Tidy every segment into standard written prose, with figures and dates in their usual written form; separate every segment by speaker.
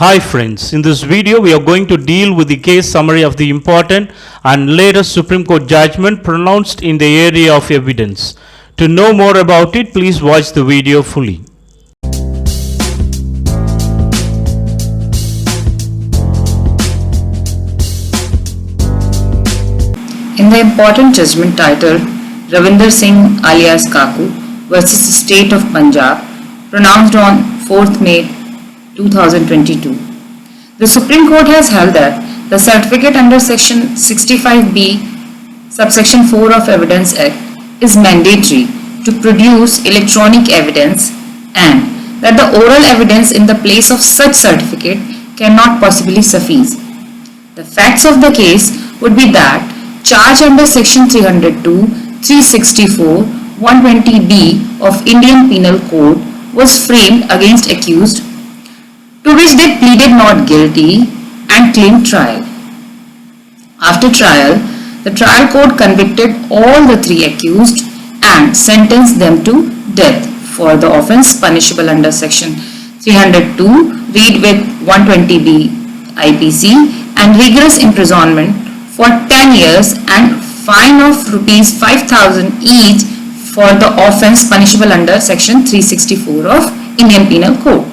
Speaker 1: Hi friends, in this video we are going to deal with the case summary of the important and latest Supreme Court judgment pronounced in the area of evidence. To know more about it, please watch the video fully.
Speaker 2: In the important judgment titled Ravinder Singh alias Kaku versus the State of Punjab, pronounced on 4th May 2022, the Supreme Court has held that the certificate under Section 65B, subsection 4 of Evidence Act is mandatory to produce electronic evidence and that the oral evidence in the place of such certificate cannot possibly suffice. The facts of the case would be that charge under Section 302, 364, 120B of Indian Penal Code was framed against accused, to which they pleaded not guilty and claimed trial. After trial, the trial court convicted all the three accused and sentenced them to death for the offence punishable under Section 302, read with 120B IPC, and rigorous imprisonment for 10 years and fine of Rs 5,000 each for the offence punishable under Section 364 of Indian Penal Code.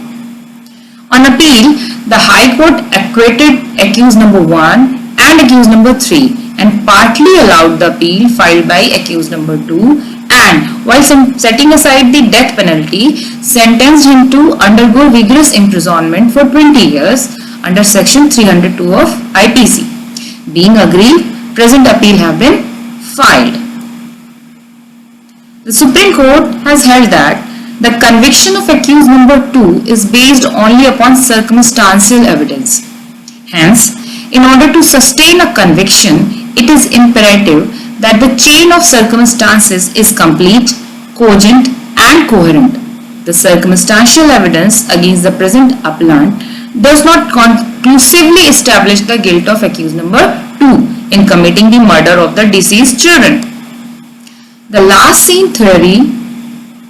Speaker 2: On appeal, the High Court acquitted accused number 1 and accused number 3 and partly allowed the appeal filed by accused number 2 and, while setting aside the death penalty, sentenced him to undergo rigorous imprisonment for 20 years under Section 302 of IPC. Being agreed, present appeal have been filed. The Supreme Court has held that the conviction of accused number 2 is based only upon circumstantial evidence. Hence, in order to sustain a conviction, it is imperative that the chain of circumstances is complete, cogent and coherent. The circumstantial evidence against the present appellant does not conclusively establish the guilt of accused number 2 in committing the murder of the deceased children. The last seen theory,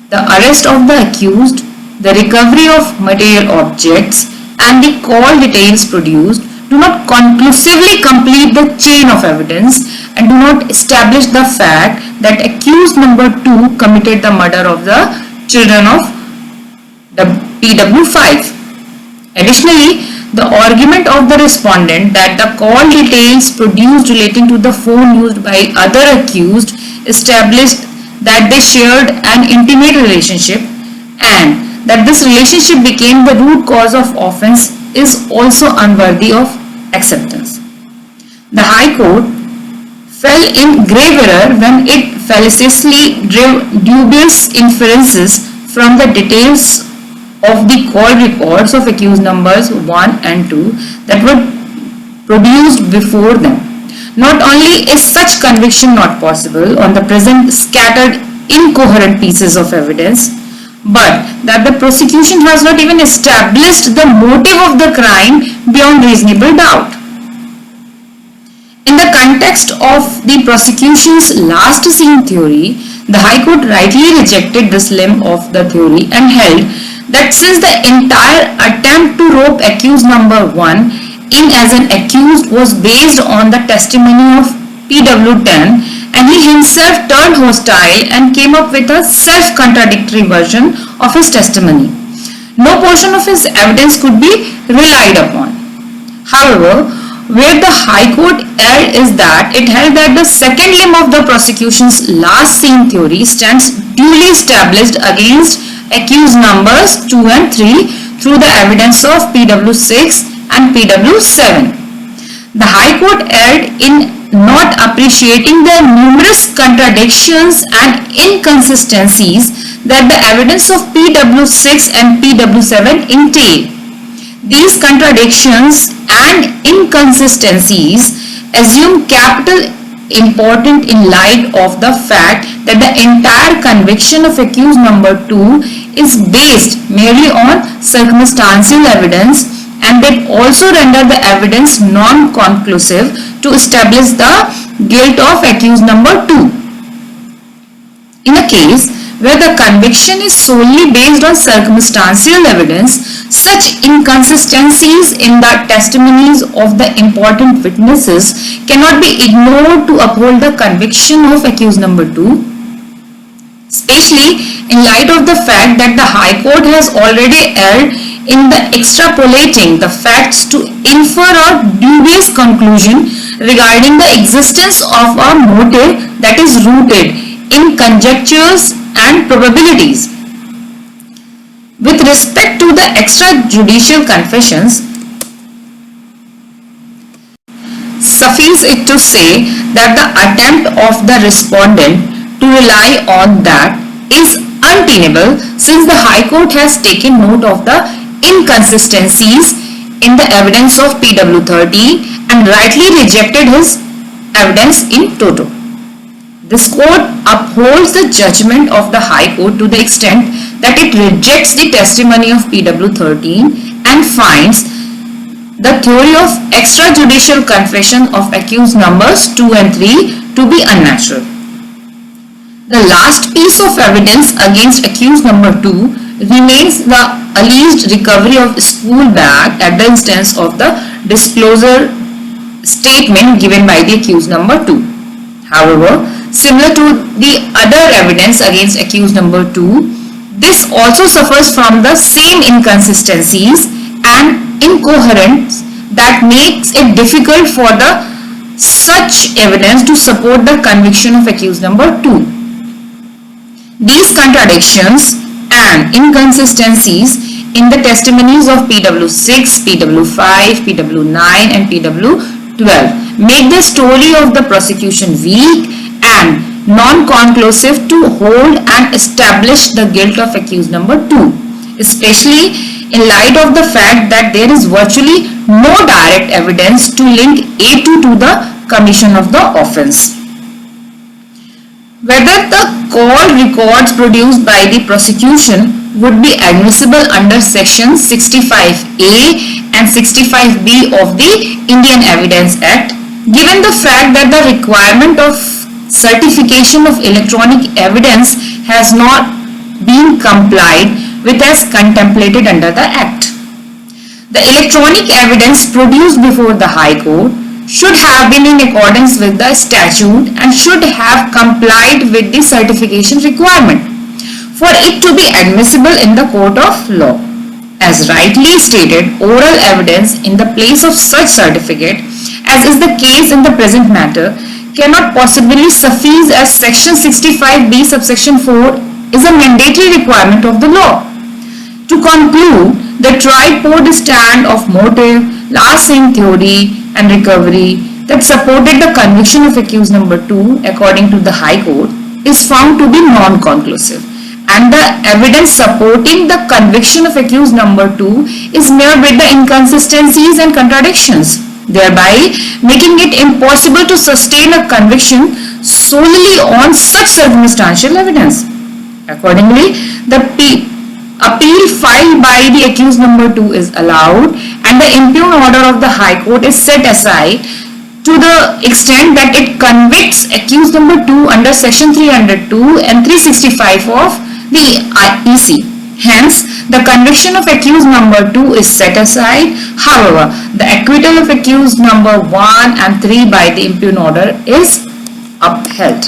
Speaker 2: the arrest of the accused, the recovery of material objects, and the call details produced do not conclusively complete the chain of evidence and do not establish the fact that accused number 2 committed the murder of the children of the PW5. Additionally, the argument of the respondent that the call details produced relating to the phone used by other accused established that they shared an intimate relationship and that this relationship became the root cause of offence is also unworthy of acceptance. The High Court fell in grave error when it fallaciously drew dubious inferences from the details of the call records of accused numbers 1 and 2 that were produced before them. Not only is such conviction not possible on the present scattered incoherent pieces of evidence, but that the prosecution has not even established the motive of the crime beyond reasonable doubt. In the context of the prosecution's last seen theory, the High Court rightly rejected this limb of the theory and held that since the entire attempt to rope accused number 1 in as an accused was based on the testimony of PW10 and he himself turned hostile and came up with a self-contradictory version of his testimony, no portion of his evidence could be relied upon. However, where the High Court erred is that it held that the second limb of the prosecution's last seen theory stands duly established against accused numbers 2 and 3 through the evidence of PW6 and PW7. The High Court erred in not appreciating the numerous contradictions and inconsistencies that the evidence of PW6 and PW7 entail. These contradictions and inconsistencies assume capital importance in light of the fact that the entire conviction of accused number 2 is based merely on circumstantial evidence and that also render the evidence non-conclusive to establish the guilt of accused number 2. In a case where the conviction is solely based on circumstantial evidence, such inconsistencies in the testimonies of the important witnesses cannot be ignored to uphold the conviction of accused number 2, especially in light of the fact that the High Court has already erred in the extrapolating the facts to infer a dubious conclusion regarding the existence of a motive that is rooted in conjectures and probabilities. With respect to the extrajudicial confessions, suffice it to say that the attempt of the respondent to rely on that is untenable, since the High Court has taken note of the inconsistencies in the evidence of PW13 and rightly rejected his evidence in toto. This court upholds the judgment of the High Court to the extent that it rejects the testimony of PW13 and finds the theory of extrajudicial confession of accused numbers 2 and 3 to be unnatural. The last piece of evidence against accused number 2 remains the alleged recovery of school bag at the instance of the disclosure statement given by the accused number 2. However, similar to the other evidence against accused number 2, this also suffers from the same inconsistencies and incoherence that makes it difficult for the such evidence to support the conviction of accused number 2. These contradictions and inconsistencies in the testimonies of PW6, PW5, PW9 and PW12 make the story of the prosecution weak and non-conclusive to hold and establish the guilt of accused number 2, especially in light of the fact that there is virtually no direct evidence to link A2 to the commission of the offence. Whether the call records produced by the prosecution would be admissible under section 65A and 65B of the Indian Evidence Act, given the fact that the requirement of certification of electronic evidence has not been complied with as contemplated under the Act. The electronic evidence produced before the High Court should have been in accordance with the statute and should have complied with the certification requirement for it to be admissible in the court of law. As rightly stated, oral evidence in the place of such certificate, as is the case in the present matter, cannot possibly suffice, as section 65B subsection 4 is a mandatory requirement of the law. To conclude, the tripod stand of motive, last seen theory and recovery that supported the conviction of accused number 2 according to the High Court is found to be non-conclusive, and the evidence supporting the conviction of accused number 2 is mirrored with the inconsistencies and contradictions, thereby making it impossible to sustain a conviction solely on such circumstantial evidence. Accordingly, the appeal filed by the accused number 2 is allowed and the impugned order of the High Court is set aside to the extent that it convicts accused number 2 under section 302 and 365 of the EC. Hence, the conviction of accused number 2 is set aside. However, the acquittal of accused number 1 and 3 by the impugned order is upheld.